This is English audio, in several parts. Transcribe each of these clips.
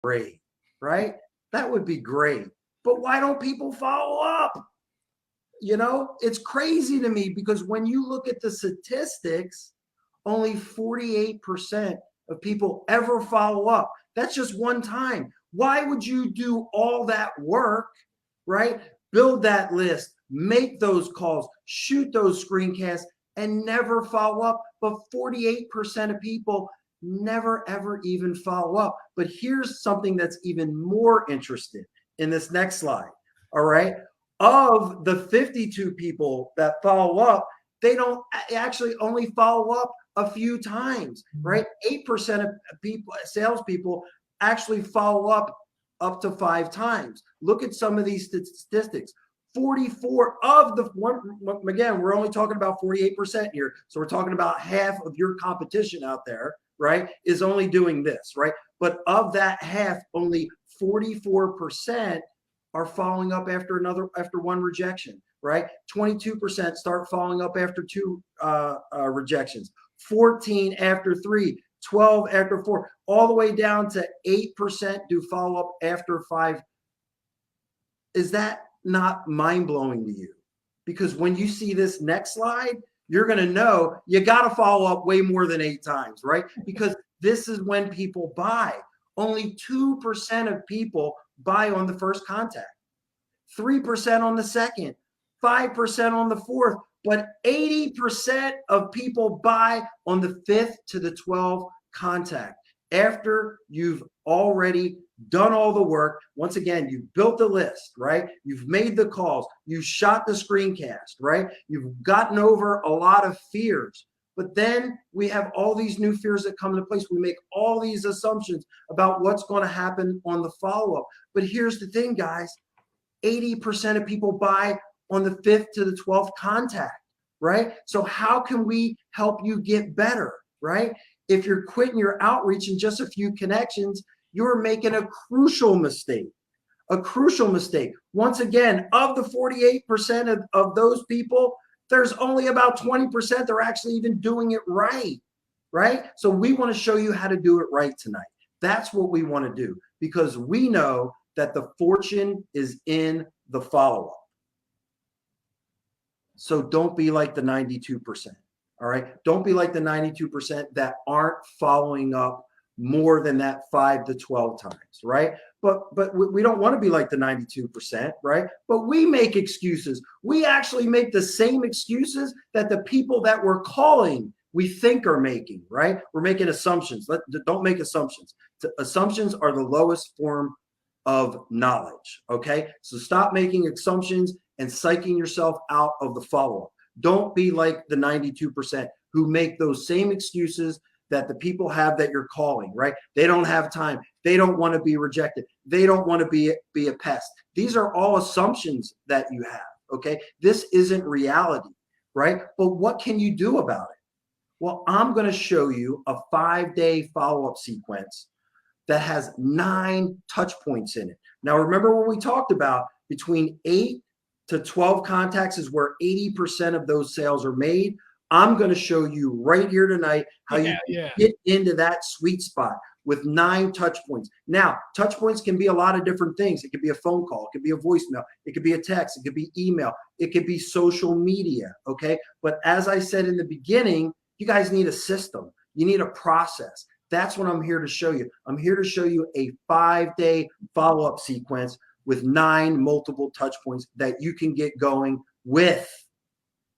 great, right? That would be great. But why don't people follow up? You know, it's crazy to me because when you look at the statistics, only 48% of people ever follow up. That's just one time. Why would you do all that work, right? Build that list, make those calls, shoot those screencasts, and never follow up? But 48% of people never ever even follow up. But here's something that's even more interesting in this next slide. All right. Of the 52 people that follow up, they don't actually only follow up a few times, right? 8% of people, salespeople, actually follow up to 5 times. Look at some of these statistics. 44 of the one, again, we're only talking about 48% here. So we're talking about half of your competition out there, right, is only doing this, right? But of that half, only 44% are following up after one rejection, right? 22% start following up after 2 rejections, 14 after 3, 12 after 4, all the way down to 8% do follow up after 5. Is that not mind-blowing to you? Because when you see this next slide, you're going to know you got to follow up way more than 8 times, right? Because this is when people buy. Only 2% of people buy on the first contact, 3% on the second, 5% on the fourth, but 80% of people buy on the 5th to the 12th contact after you've already done all the work. Once again, you've built the list, right? You've made the calls, you shot the screencast, right? You've gotten over a lot of fears. But then we have all these new fears that come into place. We make all these assumptions about what's going to happen on the follow-up. But here's the thing, guys. 80% of people buy on the 5th to the 12th contact, right? So how can we help you get better, right? If you're quitting your outreach in just a few connections, you're making a crucial mistake. A crucial mistake. Once again, of the 48% of those people, there's only about 20% that are actually even doing it right, right? So we want to show you how to do it right tonight. That's what we want to do because we know that the fortune is in the follow-up. So don't be like the 92%. All right. Don't be like the 92% that aren't following up more than that 5 to 12 times. Right. But we don't want to be like the 92%. Right. But we make excuses. We actually make the same excuses that the people that we're calling we think are making. Right. We're making assumptions. Don't make assumptions. Assumptions are the lowest form of knowledge. Okay. So stop making assumptions and psyching yourself out of the follow-up. Don't be like the 92% who make those same excuses that the people have that you're calling, right? They don't have time. They don't want to be rejected. They don't want to be a pest. These are all assumptions that you have, okay? This isn't reality, right? But what can you do about it? Well, I'm going to show you a 5-day follow-up sequence that has 9 touch points in it. Now, remember what we talked about, between 8 to 12 contacts is where 80% of those sales are made. I'm going to show you right here tonight how you get into that sweet spot with 9 touch points. Now, touch points can be a lot of different things. It could be a phone call. It could be a voicemail. It could be a text. It could be email. It could be social media, okay? But as I said in the beginning, you guys need a system. You need a process. That's what I'm here to show you. I'm here to show you a 5-day follow-up sequence with 9 multiple touch points that you can get going with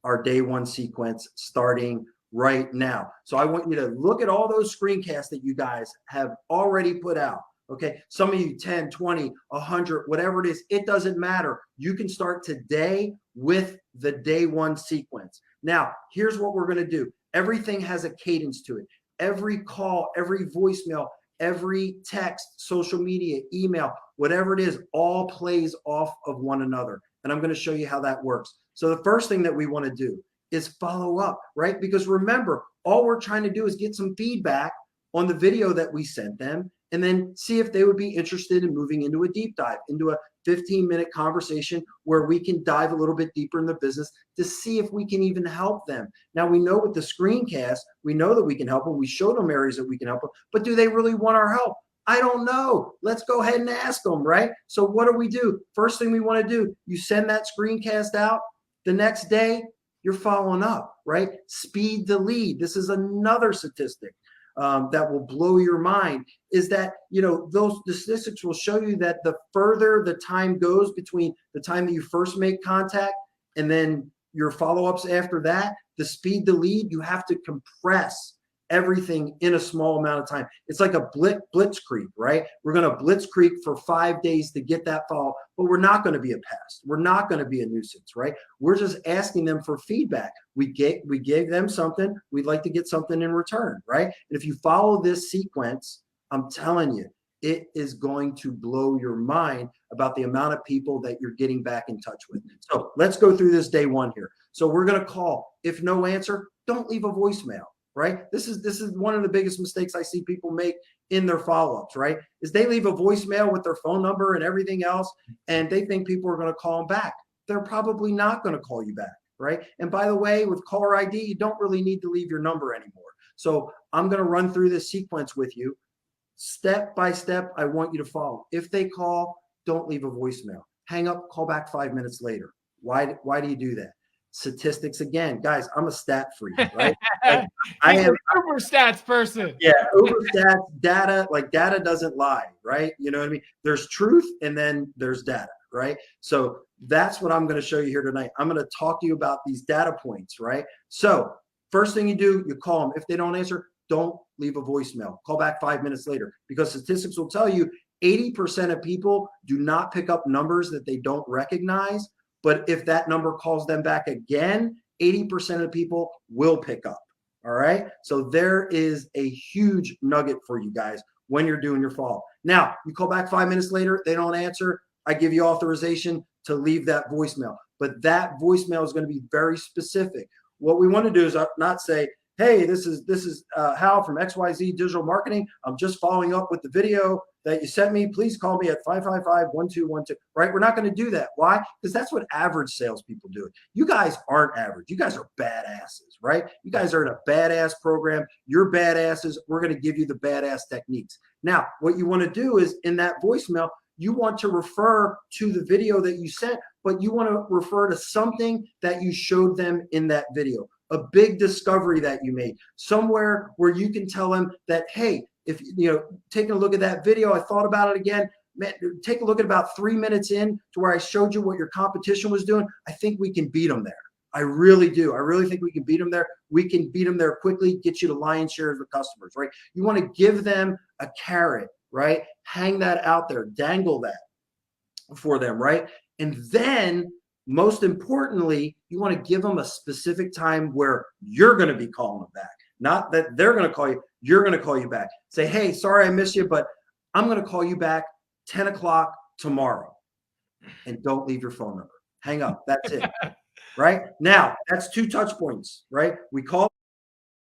our day 1 sequence starting right now. So I want you to look at all those screencasts that you guys have already put out. Okay. Some of you 10, 20, 100, whatever it is, it doesn't matter. You can start today with the day 1 sequence. Now, here's what we're going to do. Everything has a cadence to it. Every call, every voicemail, every text, social media, email, whatever it is, all plays off of one another. And I'm going to show you how that works. So the first thing that we want to do is follow up, right? Because remember, all we're trying to do is get some feedback on the video that we sent them and then see if they would be interested in moving into a deep dive, into a 15-minute conversation where we can dive a little bit deeper in the business to see if we can even help them. Now, we know with the screencast, we know that we can help them. We showed them areas that we can help them, but do they really want our help? I don't know. Let's go ahead and ask them, right? So what do? First thing we want to do, you send that screencast out. The next day, you're following up, right? Speed to lead. This is another statistic that will blow your mind, is that, those the statistics will show you that the further the time goes between the time that you first make contact and then your follow-ups after that, the speed to lead, you have to compress everything in a small amount of time. It's like a blitzkrieg, right? We're going to blitzkrieg for 5 days to get that follow, but we're not going to be a pest. We're not going to be a nuisance, right? We're just asking them for feedback. We gave them something. We'd like to get something in return, right? And if you follow this sequence, I'm telling you, it is going to blow your mind about the amount of people that you're getting back in touch with. So let's go through this day one here. So we're going to call. If no answer, don't leave a voicemail. Right? This is one of the biggest mistakes I see people make in their follow-ups, right? Is they leave a voicemail with their phone number and everything else, and they think people are going to call them back. They're probably not going to call you back, right? And by the way, with caller ID, you don't really need to leave your number anymore. So I'm going to run through this sequence with you. Step by step, I want you to follow. If they call, don't leave a voicemail. Hang up, call back 5 minutes later. Why do you do that? Statistics again, guys. I'm a stat freak, right? Like, I am an Uber stats person. Yeah, Uber stats, data. Like, data doesn't lie, right? You know what I mean? There's truth, and then there's data, right? So that's what I'm going to show you here tonight. I'm going to talk to you about these data points, right? So first thing you do, you call them. If they don't answer, don't leave a voicemail. Call back 5 minutes later, because statistics will tell you 80% of people do not pick up numbers that they don't recognize. But if that number calls them back again, 80% of people will pick up. All right. So there is a huge nugget for you guys when you're doing your follow. Now, you call back 5 minutes later, they don't answer. I give you authorization to leave that voicemail. But that voicemail is going to be very specific. What we want to do is not say, hey, this is Hal from XYZ Digital Marketing. I'm just following up with the video that you sent me. Please call me at 555-1212, right? We're not going to do that. Why? Because that's what average salespeople do. You guys aren't average. You guys are badasses, right? You guys are in a badass program. You're badasses. We're going to give you the badass techniques. Now, what you want to do is, in that voicemail, you want to refer to the video that you sent, but you want to refer to something that you showed them in that video. A big discovery that you made, somewhere where you can tell them that, hey, if taking a look at that video, I thought about it again. Man, take a look at about 3 minutes in to where I showed you what your competition was doing. I think we can beat them there. I really do. I really think we can beat them there. We can beat them there quickly, get you the lion's share of the customers, right? You want to give them a carrot, right? Hang that out there, dangle that for them, right? And then, most importantly, you want to give them a specific time where you're going to be calling them back. Not that they're going to call you. You're going to call you back. Say, hey, sorry I missed you, but I'm going to call you back 10 o'clock tomorrow. And don't leave your phone number. Hang up. That's it. Right? Now, that's 2 touch points, right? We call